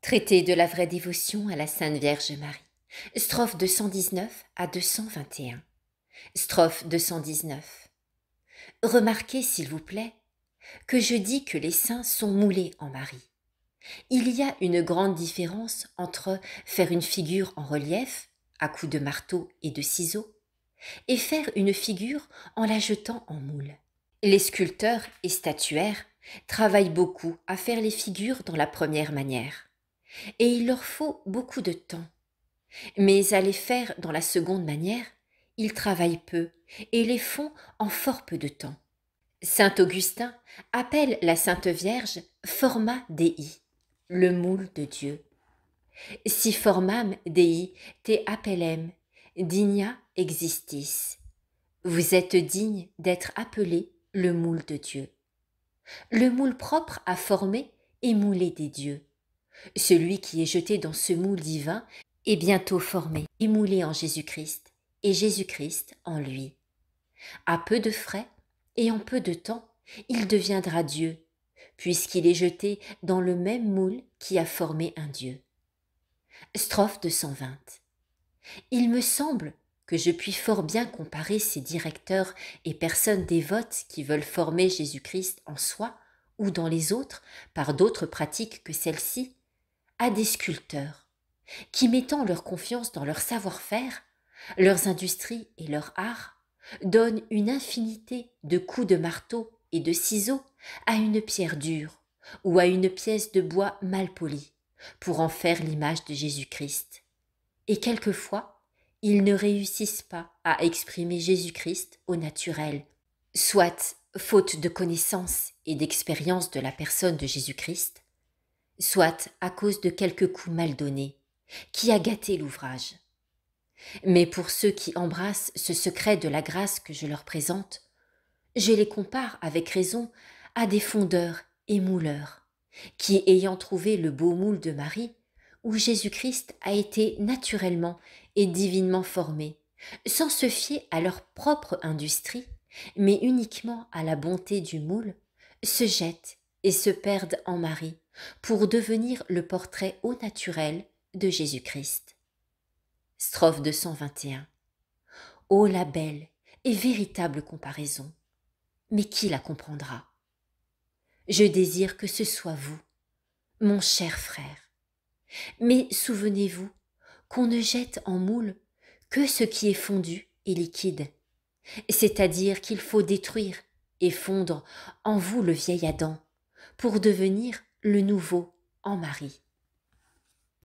Traité de la vraie dévotion à la Sainte Vierge Marie. Strophe 219 à 221. Strophe 219. Remarquez, s'il vous plaît, que je dis que les saints sont moulés en Marie. Il y a une grande différence entre faire une figure en relief, à coups de marteau et de ciseaux, et faire une figure en la jetant en moule. Les sculpteurs et statuaires travaillent beaucoup à faire les figures dans la première manière. Et il leur faut beaucoup de temps. Mais à les faire dans la seconde manière, ils travaillent peu et les font en fort peu de temps. Saint Augustin appelle la Sainte Vierge forma Dei, le moule de Dieu. Si formam Dei te appellem, digna existis. Vous êtes digne d'être appelé le moule de Dieu. Le moule propre à former et mouler des dieux. Celui qui est jeté dans ce moule divin est bientôt formé et moulé en Jésus-Christ, et Jésus-Christ en lui. À peu de frais et en peu de temps, il deviendra Dieu, puisqu'il est jeté dans le même moule qui a formé un Dieu. Strophe 220. Il me semble que je puis fort bien comparer ces directeurs et personnes dévotes qui veulent former Jésus-Christ en soi ou dans les autres par d'autres pratiques que celles-ci, à des sculpteurs, qui mettant leur confiance dans leur savoir-faire, leurs industries et leur art, donnent une infinité de coups de marteau et de ciseaux à une pierre dure ou à une pièce de bois mal polie, pour en faire l'image de Jésus-Christ. Et quelquefois, ils ne réussissent pas à exprimer Jésus-Christ au naturel, soit faute de connaissance et d'expérience de la personne de Jésus-Christ, soit à cause de quelques coups mal donnés, qui a gâté l'ouvrage. Mais pour ceux qui embrassent ce secret de la grâce que je leur présente, je les compare avec raison à des fondeurs et mouleurs, qui, ayant trouvé le beau moule de Marie, où Jésus-Christ a été naturellement et divinement formé, sans se fier à leur propre industrie, mais uniquement à la bonté du moule, se jettent et se perdent en Marie, pour devenir le portrait au naturel de Jésus-Christ. Strophe 221. Ô la belle et véritable comparaison, mais qui la comprendra? Je désire que ce soit vous, mon cher frère. Mais souvenez-vous qu'on ne jette en moule que ce qui est fondu et liquide, c'est-à-dire qu'il faut détruire et fondre en vous le vieil Adam, pour devenir le nouveau en Marie.